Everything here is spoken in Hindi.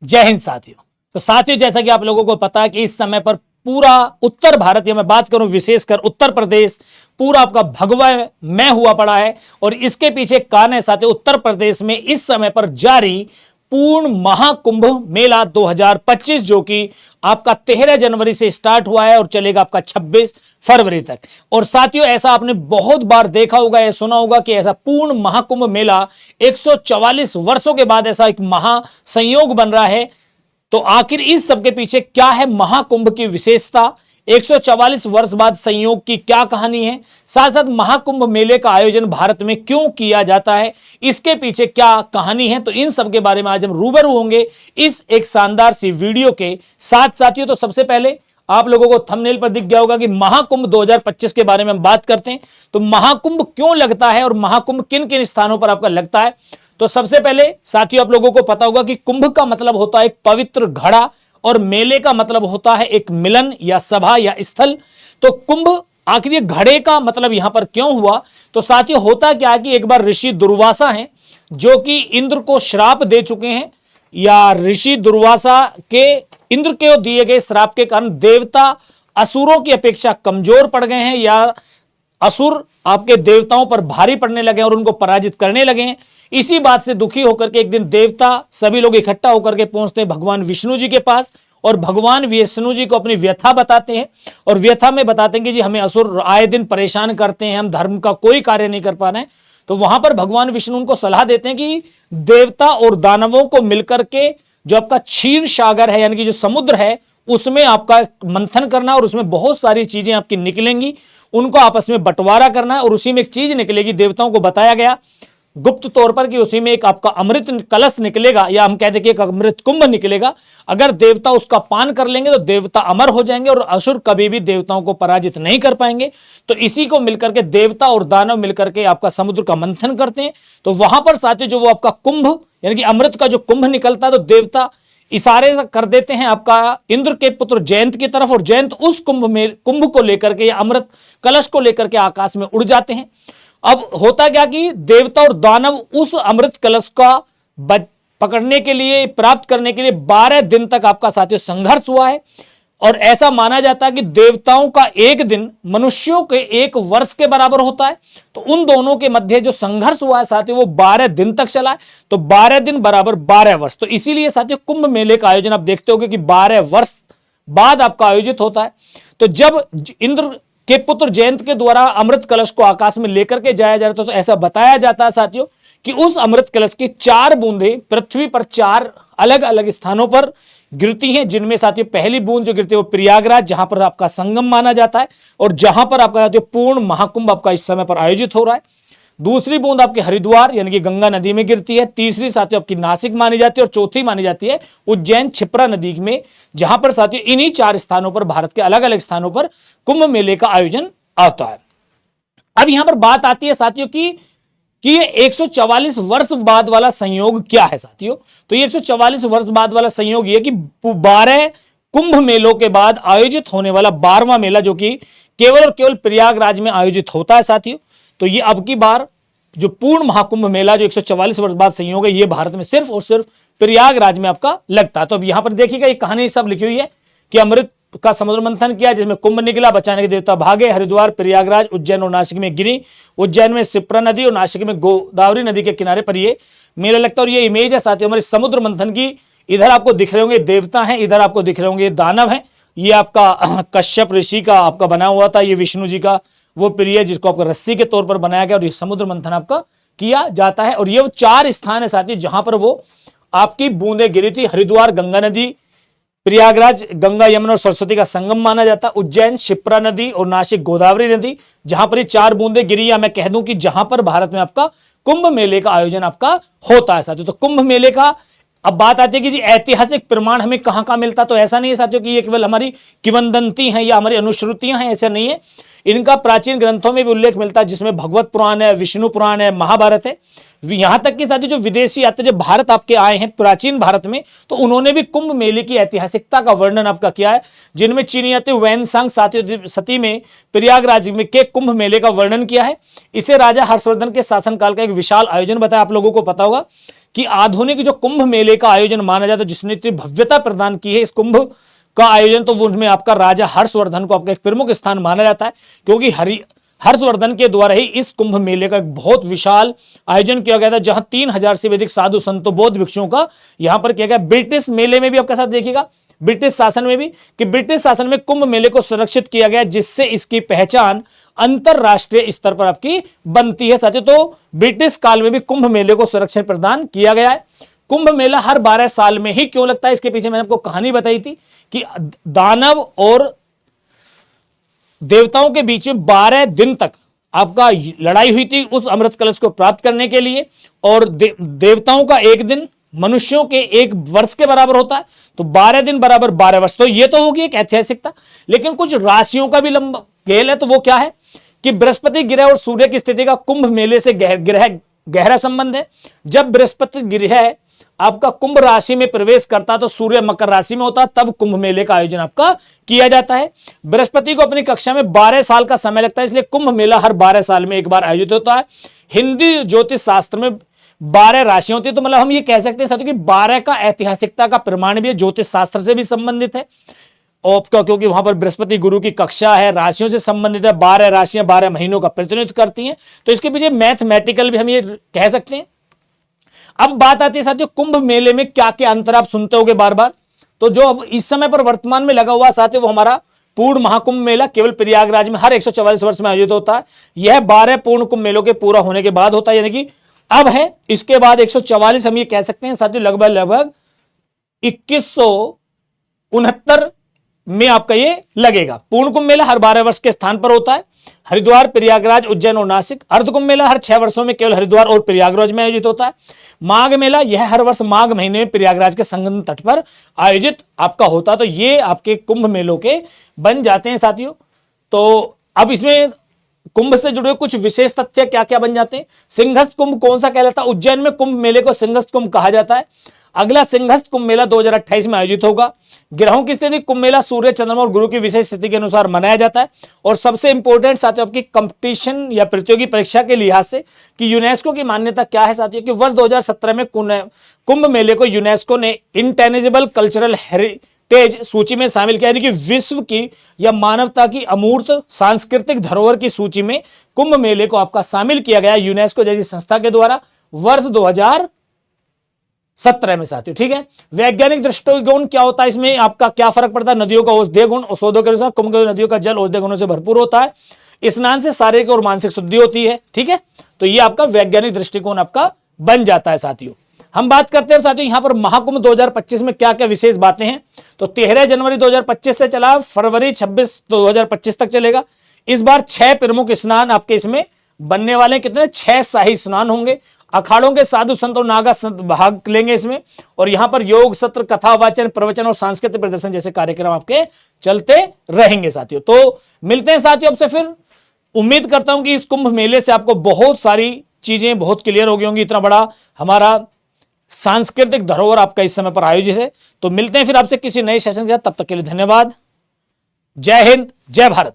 जय हिंद साथियों। तो साथियों, जैसा कि आप लोगों को पता है कि इस समय पर पूरा उत्तर भारत, या मैं बात करूं विशेषकर उत्तर प्रदेश, पूरा आपका भगवा हुआ पड़ा है। और इसके पीछे कारण है साथियों, उत्तर प्रदेश में इस समय पर जारी पूर्ण महाकुंभ मेला 2025, जो कि आपका 13 जनवरी से स्टार्ट हुआ है और चलेगा आपका 26 फरवरी तक। और साथियों, ऐसा आपने बहुत बार देखा होगा या सुना होगा कि ऐसा पूर्ण महाकुंभ मेला 144 वर्षों के बाद ऐसा एक महासंयोग बन रहा है। तो आखिर इस सब के पीछे क्या है महाकुंभ की विशेषता, 144 वर्ष बाद संयोग की क्या कहानी है, साथ साथ महाकुंभ मेले का आयोजन भारत में क्यों किया जाता है, इसके पीछे क्या कहानी है, तो इन सब के बारे में आज हम रूबरू होंगे इस एक शानदार सी वीडियो के साथ। साथियों, तो सबसे पहले आप लोगों को थंबनेल पर दिख गया होगा कि महाकुंभ 2025 के बारे में हम बात करते हैं। तो महाकुंभ क्यों लगता है और महाकुंभ किन किन स्थानों पर आपका लगता है। तो सबसे पहले साथियों, आप लोगों को पता होगा कि कुंभ का मतलब होता है एक पवित्र घड़ा और मेले का मतलब होता है एक मिलन या सभा या स्थल। तो कुंभ आखिर ये घड़े का मतलब यहां पर क्यों हुआ। तो साथियों, होता क्या है कि एक बार ऋषि दुर्वासा हैं जो कि इंद्र को श्राप दे चुके हैं, या ऋषि दुर्वासा के इंद्र के दिए गए श्राप के कारण देवता असुरों की अपेक्षा कमजोर पड़ गए हैं, या असुर आपके देवताओं पर भारी पड़ने लगे और उनको पराजित करने लगे हैं। इसी बात से दुखी होकर के एक दिन देवता सभी लोग इकट्ठा होकर के पहुंचते हैं भगवान विष्णु जी के पास, और भगवान विष्णु जी को अपनी व्यथा बताते हैं। और व्यथा में बताते हैं कि जी हमें असुर आए दिन परेशान करते हैं, हम धर्म का कोई कार्य नहीं कर पा रहे हैं। तो वहां पर भगवान विष्णु उनको सलाह देते हैं कि देवता और दानवों को मिलकर के जो आपका क्षीर सागर है, यानी कि जो समुद्र है, उसमें आपका मंथन करना और उसमें बहुत सारी चीजें आपकी निकलेंगी, उनको आपस में बंटवारा करना है। और उसी में एक चीज निकलेगी, देवताओं को बताया गया गुप्त तौर पर कि उसी में एक आपका अमृत कलश निकलेगा, या हम कहते हैं कि एक अमृत कुंभ निकलेगा। अगर देवता उसका पान कर लेंगे तो देवता अमर हो जाएंगे और असुर कभी भी देवताओं को पराजित नहीं कर पाएंगे। तो इसी को मिलकर के देवता और दानव मिलकर के आपका समुद्र का मंथन करते हैं। तो वहां पर साथियों जो वो आपका कुंभ यानी कि अमृत का जो कुंभ निकलता है, तो देवता इशारे कर देते हैं आपका इंद्र के पुत्र जयंत की तरफ, और जयंत उस कुंभ को लेकर के या अमृत कलश को लेकर के आकाश में उड़ जाते हैं। अब होता क्या कि देवता और दानव उस अमृत कलश का पकड़ने के लिए, प्राप्त करने के लिए 12 दिन तक आपका साथियों संघर्ष हुआ है। और ऐसा माना जाता है कि देवताओं का एक दिन मनुष्यों के एक वर्ष के बराबर होता है। तो उन दोनों के मध्य जो संघर्ष हुआ है साथियों, वो 12 दिन तक चला है। तो 12 दिन बराबर 12 वर्ष। तो इसीलिए साथियों कुंभ मेले का आयोजन आप देखते होंगे कि 12 वर्ष बाद आपका आयोजित होता है। तो जब इंद्र के पुत्र जयंत के द्वारा अमृत कलश को आकाश में लेकर के जाया जा रहा था, तो ऐसा बताया जाता है साथियों कि उस अमृत कलश की 4 बूंदें पृथ्वी पर 4 अलग अलग स्थानों पर गिरती हैं, जिनमें साथियों पहली बूंद जो गिरती है वो प्रयागराज, जहां पर आपका संगम माना जाता है और जहां पर आपका साथियों पूर्ण महाकुंभ आपका इस समय पर आयोजित हो रहा है। दूसरी बूंद आपकी हरिद्वार यानी कि गंगा नदी में गिरती है। तीसरी साथियों आपकी नासिक मानी जाती है, और चौथी मानी जाती है उज्जैन क्षिप्रा नदी में, जहां पर साथियों इन्हीं 4 स्थानों पर, भारत के अलग अलग स्थानों पर कुंभ मेले का आयोजन आता है। अब यहां पर बात आती है साथियों कि ये 144 वर्ष बाद वाला संयोग क्या है साथियों। तो ये 144 वर्ष बाद वाला संयोग ये कि 12 कुंभ मेलों के बाद आयोजित होने वाला 12वां मेला, जो कि केवल और केवल प्रयागराज में आयोजित होता है साथियों। तो ये अब की बार जो पूर्ण महाकुंभ मेला जो 144 वर्ष बाद संयोग है, ये भारत में सिर्फ और सिर्फ प्रयागराज में आपका लगता है। तो अब यहां पर देखिएगा ये कहानी सब लिखी हुई है कि अमृत का समुद्र मंथन किया, जिसमें कुंभ निकला, बचाने के देवता भागे, हरिद्वार, प्रयागराज, उज्जैन और नासिक में गिरी, उज्जैन में क्षिप्रा नदी और नासिक में गोदावरी नदी के किनारे पर ये मेला लगता है। और ये इमेज है साथियों हमारे समुद्र मंथन की। इधर आपको दिख रहे होंगे देवता हैं, इधर आपको दिख रहे होंगे दानव हैं। ये आपका कश्यप ऋषि का आपका बना हुआ था, ये विष्णु जी का वो प्रिय जिसको आपका रस्सी के तौर पर बनाया गया, और ये समुद्र मंथन आपका किया जाता है। और ये 4 स्थान है साथियों जहां पर वो आपकी बूंदें गिरी थी। हरिद्वार गंगा नदी, प्रयागराज गंगा यमुना और सरस्वती का संगम माना जाता है, उज्जैन क्षिप्रा नदी और नासिक गोदावरी नदी, जहां पर ये 4 बूंदें गिरी, या मैं कह दूं कि जहां पर भारत में आपका कुंभ मेले का आयोजन आपका होता है साथियों। तो कुंभ मेले का अब बात आती है कि जी ऐतिहासिक प्रमाण हमें कहां कहां मिलता। तो ऐसा नहीं है साथियों कि ये केवल हमारी किंवदंती हैं या हमारी अनुश्रुतियां हैं, ऐसा नहीं है। इनका प्राचीन ग्रंथों में भी उल्लेख मिलता है, जिसमें भगवत पुराण है, विष्णु पुराण है, महाभारत है। यहां तक कि साथियों जो विदेशी यात्री जब भारत आपके आए हैं प्राचीन भारत में, तो उन्होंने भी कुंभ मेले की ऐतिहासिकता का वर्णन आपका किया है, जिनमें चीनी यात्री वैनसांग साथियों सती में प्रयागराज में के कुंभ मेले का वर्णन किया है। इसे राजा हर्षवर्धन के शासनकाल का एक विशाल आयोजन बताया। आप लोगों को पता होगा कि आधुनिक जो कुंभ मेले का आयोजन माना जाता है, जिसने इतनी भव्यता प्रदान की है इस कुंभ का आयोजन, तो वो उनमें आपका राजा हर्षवर्धन को आपका एक प्रमुख स्थान माना जाता है, क्योंकि हर्षवर्धन के द्वारा ही इस कुंभ मेले का एक बहुत विशाल आयोजन किया गया था, जहां 3000 से अधिक साधु संतों बौद्ध भिक्षुओं का यहां पर किया गया। ब्रिटिश मेले में भी आपके साथ देखिएगा, ब्रिटिश शासन में भी, कि ब्रिटिश शासन में कुंभ मेले को संरक्षित किया गया, जिससे इसकी पहचान अंतरराष्ट्रीय स्तर पर आपकी बनती है साथियों। तो ब्रिटिश काल में भी कुंभ मेले को संरक्षण प्रदान किया गया है। कुंभ मेला हर 12 साल में ही क्यों लगता है, इसके पीछे मैंने आपको कहानी बताई थी कि दानव और देवताओं के बीच में 12 दिन तक आपका लड़ाई हुई थी उस अमृत कलश को प्राप्त करने के लिए, और देवताओं का एक दिन मनुष्यों के एक वर्ष के बराबर होता है, तो 12 दिन बराबर 12 वर्ष। तो ये तो होगी एक ऐतिहासिकता, लेकिन कुछ राशियों का भी लंबा खेल है। तो वो क्या है कि बृहस्पति ग्रह और सूर्य की स्थिति का कुंभ मेले से गहरा संबंध है। जब बृहस्पति ग्रह आपका कुंभ राशि में प्रवेश करता तो सूर्य मकर राशि में होता, तब कुंभ मेले का आयोजन आपका किया जाता है। बृहस्पति को अपनी कक्षा में 12 साल का समय लगता है, इसलिए कुंभ मेला हर 12 साल में एक बार आयोजित होता है। हिंदी ज्योतिष शास्त्र में 12 राशियां होती है, तो मतलब हम ये कह सकते हैं साथियों कि 12 का ऐतिहासिकता का प्रमाण भी ज्योतिष शास्त्र से भी संबंधित है, और क्योंकि वहां पर बृहस्पति गुरु की कक्षा है, राशियों से संबंधित है। 12 राशियां 12 महीनों का प्रतिनिधित्व करती हैं, तो इसके पीछे मैथमेटिकल भी हम ये कह सकते हैं। अब बात आती है साथियों कुंभ मेले में क्या क्या अंतर आप सुनते होंगे बार बार। तो जो अब इस समय पर वर्तमान में लगा हुआ साथियों, वो हमारा पूर्ण महाकुंभ मेला केवल प्रयागराज में हर 144 वर्ष में आयोजित होता है। यह 12 पूर्ण कुंभ मेलों के पूरा होने के बाद होता है, यानी कि अब है, इसके बाद 144 हम ये कह सकते हैं साथियों लगभग 2169 में आपका ये लगेगा। पूर्ण कुंभ मेला हर 12 वर्ष के स्थान पर होता है। हरिद्वार, प्रयागराज, उज्जैन और नासिक। अर्ध कुंभ मेला हर 6 वर्षों में केवल हरिद्वार और प्रयागराज में आयोजित होता है। माघ मेला यह हर वर्ष माघ महीने में प्रयागराज के संगम तट पर आयोजित आपका होता है। तो ये आपके कुंभ मेलों के बन जाते हैं साथियों। तो अब इसमें कुंभ से जुड़े कुछ विशेष तथ्य क्या क्या बन जाते हैं। सिंहस्थ कुंभ कौन सा कहलाता है? उज्जैन में कुंभ मेले को सिंहस्थ कुंभ कहा जाता है। अगला सिंहस्थ कुंभ मेला 2028 में आयोजित होगा। ग्रहों की स्थिति कुंभ मेला सूर्य, चंद्रमा और गुरु की विशेष स्थिति के अनुसार मनाया जाता है। और सबसे इंपॉर्टेंट साथियों आपकी कंपटीशन या प्रतियोगी परीक्षा के लिहाज से कि यूनेस्को की मान्यता क्या है साथियों, कि वर्ष 2017 में कुंभ मेले को यूनेस्को ने इंटेंजिबल कल्चरल हेरिटेज सूची में शामिल किया, यानी कि विश्व की या मानवता की अमूर्त सांस्कृतिक धरोहर की सूची में कुंभ मेले को आपका शामिल किया गया यूनेस्को जैसी संस्था के द्वारा वर्ष 2017 में साथियों। ठीक है, वैज्ञानिक दृष्टिकोण क्या होता है, इसमें आपका क्या फर्क पड़ता है। नदियों का औषधीय गुण, औषधों के अनुसार कुंभ नदियों का जल औषधीय गुणों से भरपूर होता है। स्नान से शारीरिक और मानसिक शुद्धि होती है। ठीक है, तो ये आपका वैज्ञानिक दृष्टिकोण आपका बन जाता है साथियों। हम बात करते हैं साथियों यहां पर महाकुंभ 2025 में क्या क्या विशेष बातें हैं। तो 13 जनवरी 2025 से चला, फरवरी 26 2025 तक चलेगा। इस बार 6 प्रमुख स्नान आपके इसमें बनने वाले हैं। कितने? 6 शाही स्नान होंगे। अखाड़ों के साधु संत और नागा संत भाग लेंगे इसमें, और यहां पर योग सत्र, कथा वाचन, प्रवचन और सांस्कृतिक प्रदर्शन जैसे कार्यक्रम आपके चलते रहेंगे साथियों। तो मिलते हैं साथियों आपसे फिर। उम्मीद करता हूं कि इस कुंभ मेले से आपको बहुत सारी चीजें बहुत क्लियर हो गई होंगी। इतना बड़ा हमारा सांस्कृतिक धरोहर आपका इस समय पर आयोजित है। तो मिलते हैं फिर आपसे किसी नए सेशन के साथ, तब तक के लिए धन्यवाद। जय हिंद, जय भारत।